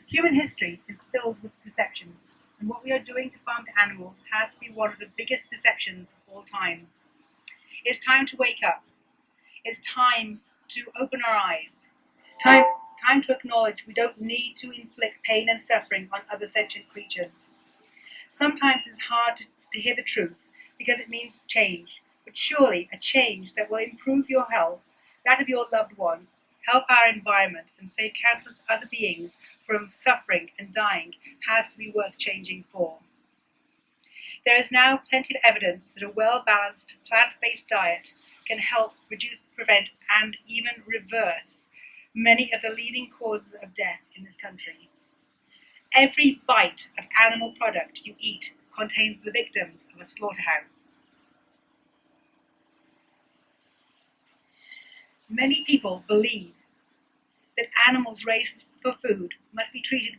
Human history is filled with deception, and what we are doing to farmed animals has to be one of the biggest deceptions of all times. It's time to wake up. It's time to open our eyes. Time to acknowledge we don't need to inflict pain and suffering on other sentient creatures. Sometimes it's hard to hear the truth because it means change, but surely a change that will improve your health, that of your loved ones, help our environment, and save countless other beings from suffering and dying has to be worth changing for. There is now plenty of evidence that a well-balanced plant-based diet can help reduce, prevent, and even reverse many of the leading causes of death in this country. Every bite of animal product you eat contains the victims of a slaughterhouse. Many people believe that animals raised for food must be treated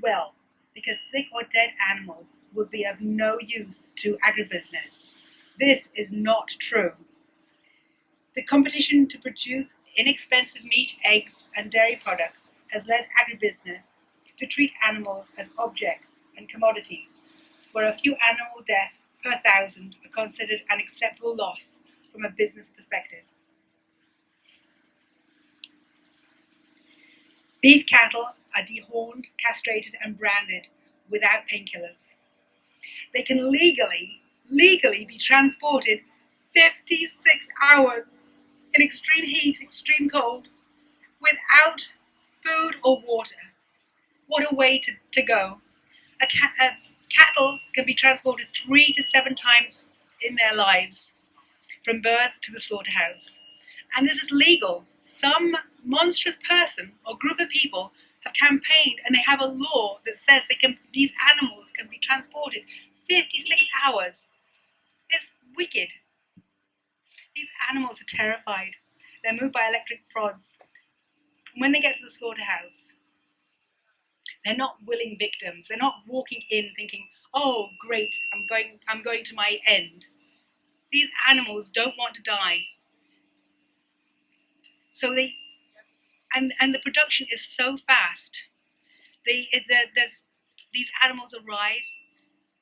well because sick or dead animals would be of no use to agribusiness. This is not true. The competition to produce inexpensive meat, eggs, and dairy products has led agribusiness to treat animals as objects and commodities, where a few animal deaths per thousand are considered an acceptable loss from a business perspective. Beef cattle are dehorned, castrated, and branded without painkillers. They can legally be transported 56 hours in extreme heat, extreme cold, without food or water. What a way to go. Cattle can be transported 3 to 7 times in their lives, from birth to the slaughterhouse. And this is legal. Some monstrous person or group of people have campaigned and they have a law that says these animals can be transported 56 hours. It's wicked. These animals are terrified. They're moved by electric prods. When they get to the slaughterhouse, they're not willing victims. They're not walking in thinking, oh great, I'm going to my end. These animals don't want to die. So and the production is so fast. These animals arrive,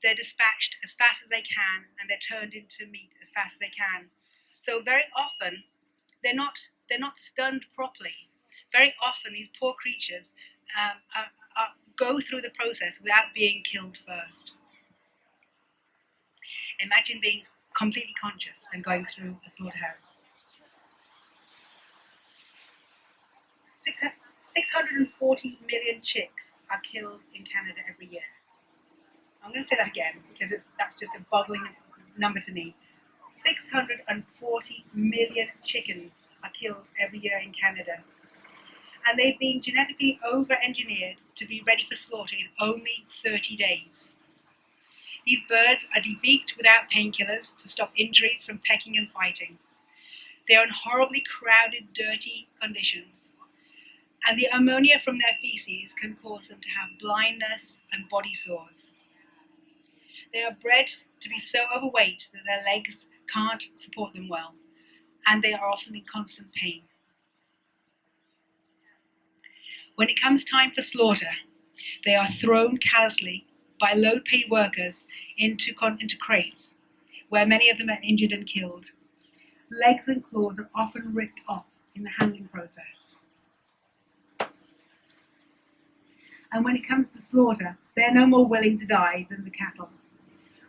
they're dispatched as fast as they can, and they're turned into meat as fast as they can. So very often they're not stunned properly. Very often these poor creatures go through the process without being killed first. Imagine being completely conscious and going through a slaughterhouse. 640 million chicks are killed in Canada every year. I'm going to say that again because that's just a boggling number to me. 640 million chickens are killed every year in Canada. And they've been genetically over-engineered to be ready for slaughter in only 30 days. These birds are debeaked without painkillers to stop injuries from pecking and fighting. They are in horribly crowded, dirty conditions. And the ammonia from their feces can cause them to have blindness and body sores. They are bred to be so overweight that their legs can't support them well, and they are often in constant pain. When it comes time for slaughter, they are thrown callously by low-paid workers into crates, where many of them are injured and killed. Legs and claws are often ripped off in the handling process. And when it comes to slaughter, they're no more willing to die than the cattle.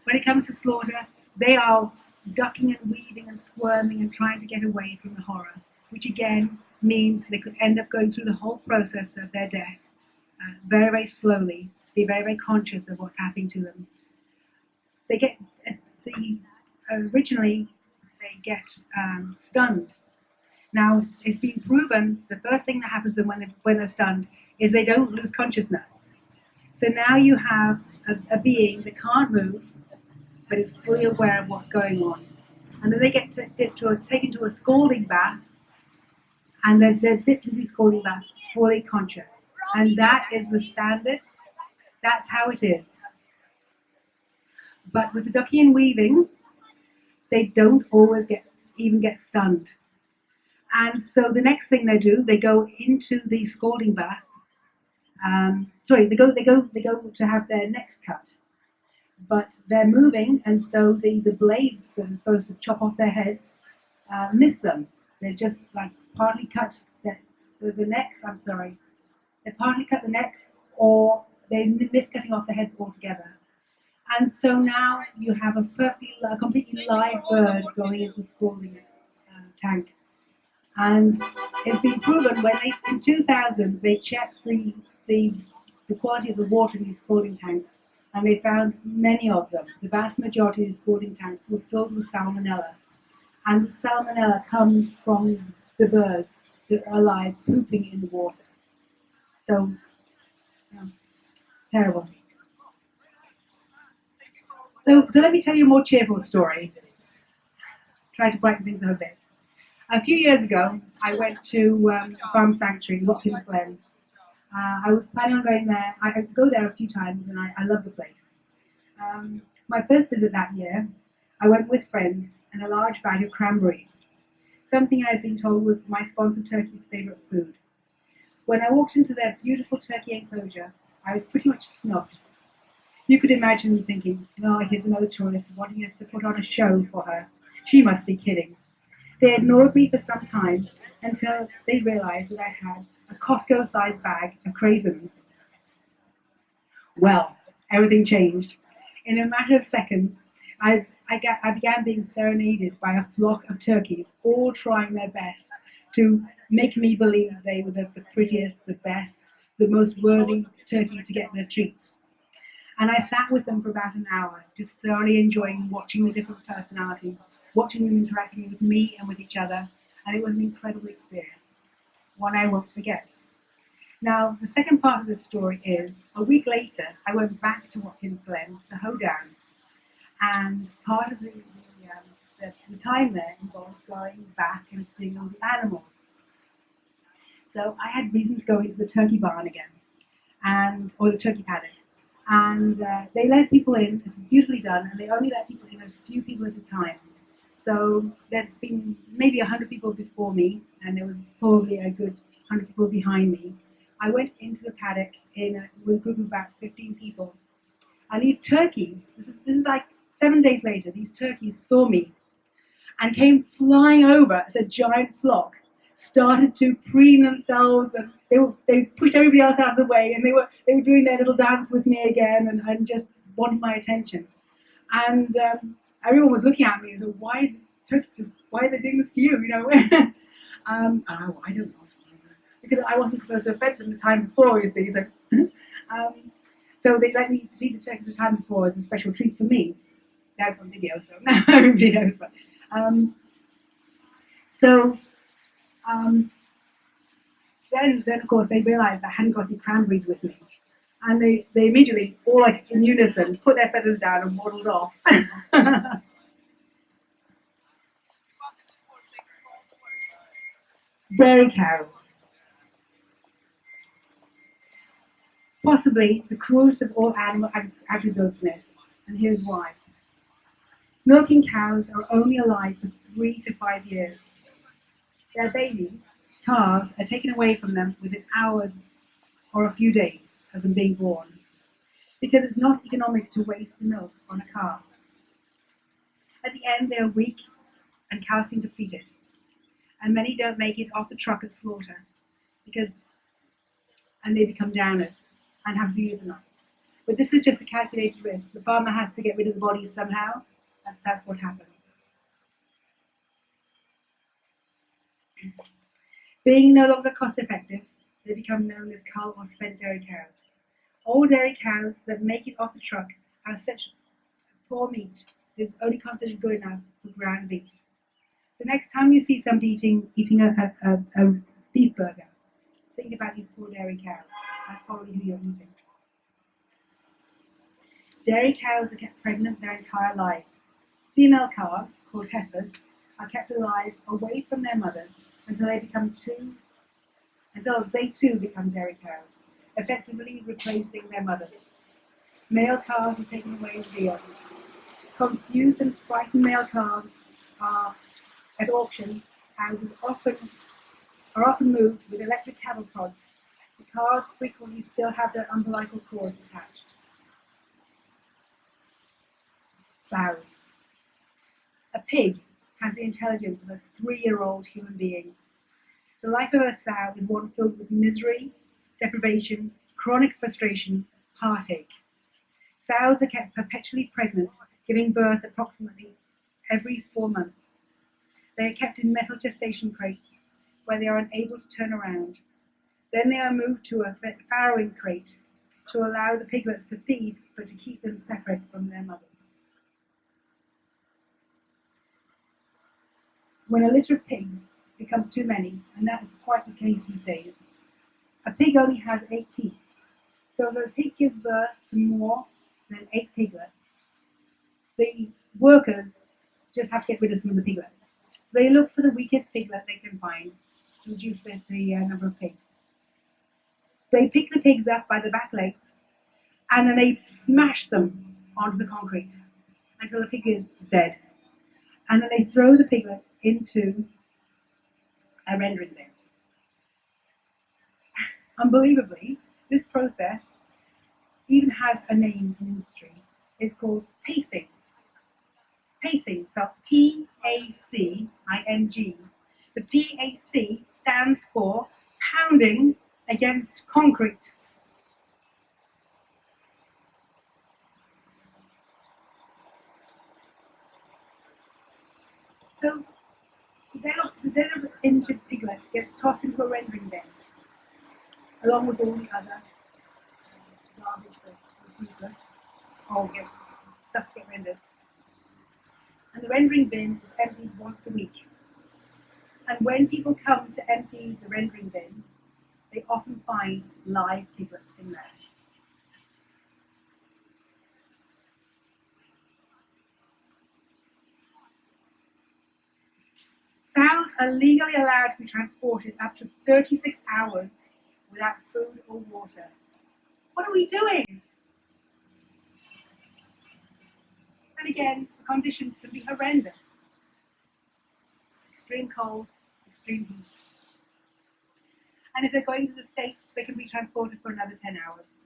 When it comes to slaughter, they are ducking and weaving and squirming and trying to get away from the horror, which again means they could end up going through the whole process of their death very, very slowly, be very, very conscious of what's happening to them. Originally they get stunned. Now, it's been proven the first thing that happens to them when they're stunned is they don't lose consciousness. So now you have a being that can't move, but is fully aware of what's going on. And then they get taken to a scalding bath, and they're dipped into the scalding bath fully conscious. And that is the standard. That's how it is. But with the ducking and weaving, they don't always even get stunned. And so the next thing they do, they go into the scalding bath, Sorry, they go to have their necks cut, but they're moving, and so the blades that are supposed to chop off their heads miss them. They're just like partly cut the necks. I'm sorry, they partly cut the necks, or they miss cutting off the heads altogether. And so now you have a completely live bird going into the scalding tank. And it's been proven when in 2000 they checked the quality of the water in these scalding tanks, and they found many of them, the vast majority of these scalding tanks, were filled with salmonella. And the salmonella comes from the birds that are alive pooping in the water. So, it's terrible. So let me tell you a more cheerful story. Try to brighten things up a bit. A few years ago, I went to a farm sanctuary, Watkins Glen. I was planning on going there. I go there a few times, and I love the place. My first visit that year, I went with friends and a large bag of cranberries, something I had been told was my sponsor turkey's favourite food. When I walked into their beautiful turkey enclosure, I was pretty much snubbed. You could imagine me thinking, oh, here's another tourist wanting us to put on a show for her. She must be kidding. They ignored me for some time until they realized that I had a Costco-sized bag of craisins. Well, everything changed. In a matter of seconds, I began being serenaded by a flock of turkeys, all trying their best to make me believe they were the prettiest, the best, the most worthy turkey to get their treats. And I sat with them for about an hour, just thoroughly enjoying watching the different personalities, watching them interacting with me and with each other, and it was an incredible experience, one I won't forget. Now, the second part of the story is, a week later, I went back to Watkins Glen to the hoedown, and part of the time there involves going back and seeing all the animals. So I had reason to go into the turkey barn again, or the turkey paddock. And they let people in. This is beautifully done, and they only let people in a few people at a time. So there'd been maybe 100 people before me, and there was probably a good 100 people behind me. I went into the paddock with a group of about 15 people, and these turkeys. This is like 7 days later. These turkeys saw me and came flying over as a giant flock. Started to preen themselves, and they pushed everybody else out of the way, and they were doing their little dance with me again, and just wanting my attention. And everyone was looking at me and said, "Why are they doing this to you?" I don't know, because I wasn't supposed to have fed them the time before, you see. So, so they let me feed the turkeys the time before as a special treat for me. That's on video, so now everybody knows. But then of course they realised I hadn't got any cranberries with me, and they immediately, all like in unison, put their feathers down and waddled off. Dairy cows, possibly the cruelest of all animal agribusiness, and here's why. Milking cows are only alive for 3 to 5 years. Their babies, calves, are taken away from them within hours or a few days of them being born, because it's not economic to waste the milk on a calf. At the end, they are weak and calcium depleted, and many don't make it off the truck at slaughter and they become downers and have to be euthanized. But this is just a calculated risk. The farmer has to get rid of the bodies somehow. That's what happens. Being no longer cost effective, they become known as cull or spent dairy cows. All dairy cows that make it off the truck have such poor meat that it's only considered good enough for ground beef. So next time you see somebody eating a beef burger, think about these poor dairy cows. That's probably who you're eating. Dairy cows are kept pregnant their entire lives. Female calves, called heifers, are kept alive away from their mothers until they too become dairy cows, effectively replacing their mothers. Male calves are taken away in the field. Confused and frightened male calves are at auction houses are often moved with electric cattle prods The calves frequently still have their umbilical cords attached. Sows. A pig has the intelligence of a 3-year-old human being. The life of a sow is one filled with misery, deprivation, chronic frustration, heartache. Sows are kept perpetually pregnant, giving birth approximately every 4 months. They are kept in metal gestation crates, where they are unable to turn around. Then they are moved to a farrowing crate to allow the piglets to feed, but to keep them separate from their mothers. When a litter of pigs becomes too many, and that is quite the case these days, a pig only has 8 teats. So if a pig gives birth to more than 8 piglets, the workers just have to get rid of some of the piglets. So they look for the weakest piglet they can find to reduce the number of pigs. They pick the pigs up by the back legs and then they smash them onto the concrete until the pig is dead. And then they throw the piglet into a rendering bin. Unbelievably, this process even has a name in industry. It's called pacing. Pacing, spelled P-A-C-I-N-G. The P-A-C stands for pounding against concrete. So the dead of injured piglet gets tossed into a rendering bin, along with all the other garbage that's useless, or gets stuff to get rendered. And the rendering bin is emptied once a week. And when people come to empty the rendering bin, they often find live piglets in there. Sows are legally allowed to be transported up to 36 hours without food or water. What are we doing? And again, the conditions can be horrendous. Extreme cold, extreme heat. And if they're going to the States, they can be transported for another 10 hours.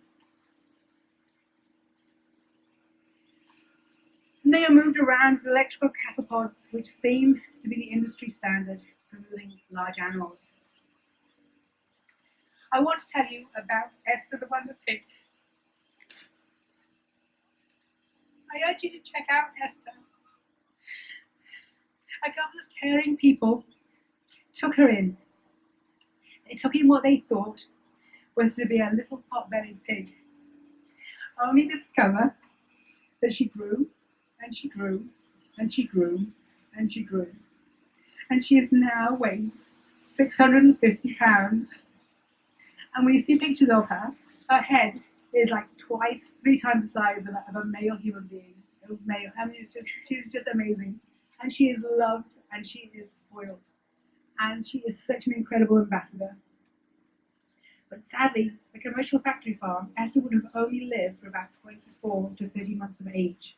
And they are moved around with electrical catapults, which seem to be the industry standard for moving large animals. I want to tell you about Esther the Wonder Pig. I urge you to check out Esther. A couple of caring people took her in. They took in what they thought was to be a little pot-bellied pig, only to discover that she grew, and she grew, and she grew, and she grew. And she is now weighs 650 pounds. And when you see pictures of her, her head is like 3 times the size of a male human being. I mean, she's just amazing. And she is loved and she is spoiled. And she is such an incredible ambassador. But sadly, the commercial factory farm, Esther would have only lived for about 24 to 30 months of age.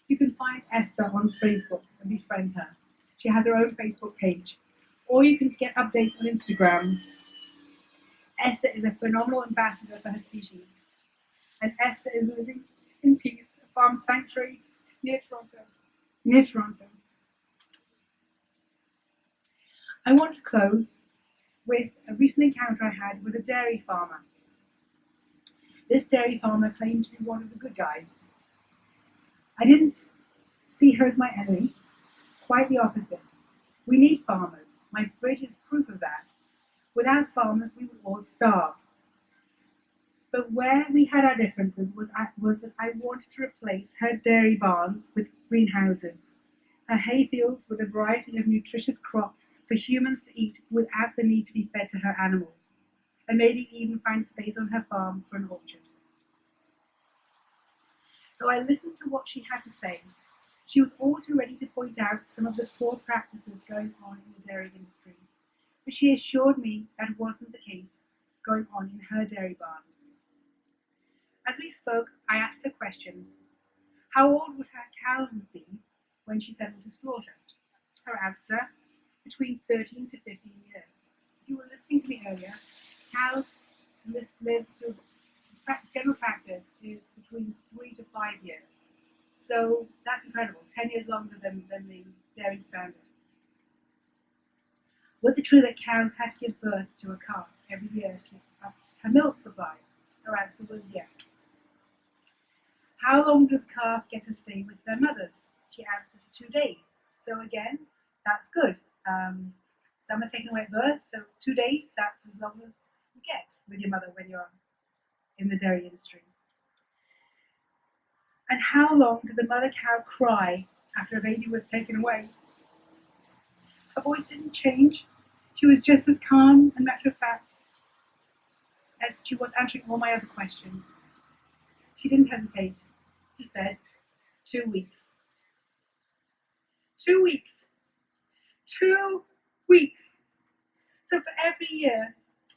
You can find Esther on Facebook and befriend her. She has her own Facebook page. Or you can get updates on Instagram. Esther is a phenomenal ambassador for her species. And Esther is living in peace at a farm sanctuary near Toronto. I want to close with a recent encounter I had with a dairy farmer. This dairy farmer claimed to be one of the good guys. I didn't see her as my enemy, quite the opposite. We need farmers. My fridge is proof of that. Without farmers, we would all starve. But where we had our differences was that I wanted to replace her dairy barns with greenhouses, her hay fields with a variety of nutritious crops for humans to eat without the need to be fed to her animals, and maybe even find space on her farm for an orchard. So I listened to what she had to say. She was all too ready to point out some of the poor practices going on in the dairy industry, but she assured me that wasn't the case going on in her dairy barns. As we spoke, I asked her questions. How old would her cows be when she sent them to slaughter? Her answer, between 13 to 15 years. If you were listening to me earlier, Cows live to, general practice is between 3 to 5 years. So that's incredible, 10 years longer than the dairy standard. Was it true that cows had to give birth to a calf every year to keep up her milk supply? Her answer was yes. How long did the calf get to stay with their mothers? She answered 2 days. So again, that's good. Some are taken away at birth, so 2 days, that's as long as you get with your mother when you're in the dairy industry. And how long did the mother cow cry after a baby was taken away? Her voice didn't change. She was just as calm and matter of fact as she was answering all my other questions. She didn't hesitate. She said, 2 weeks. 2 weeks. 2 weeks. So for every year,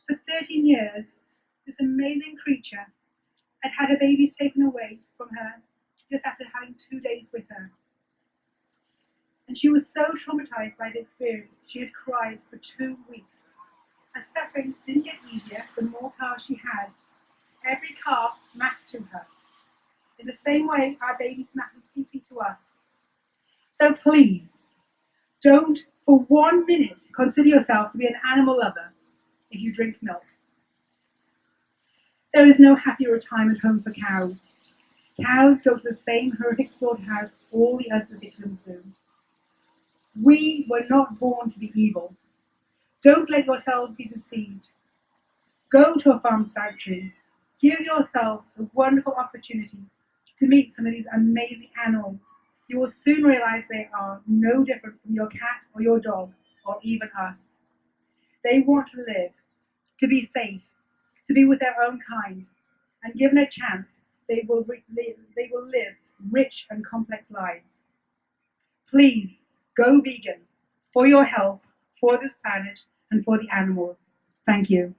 for 13 years, this amazing creature had her babies taken away from her just after having 2 days with her. And she was so traumatized by the experience, she had cried for 2 weeks. Her suffering didn't get easier the more calves she had. Every calf mattered to her. In the same way, our babies matter deeply to us. So please, don't for 1 minute consider yourself to be an animal lover if you drink milk. There is no happy retirement home for cows. Cows go to the same horrific slaughterhouse all the other victims do. We were not born to be evil. Don't let yourselves be deceived. Go to a farm sanctuary. Give yourself the wonderful opportunity to meet some of these amazing animals. You will soon realize they are no different from your cat or your dog or even us. They want to live, to be safe, to be with their own kind, and given a chance, they will live rich and complex lives. Please go vegan for your health, for this planet, and for the animals. Thank you.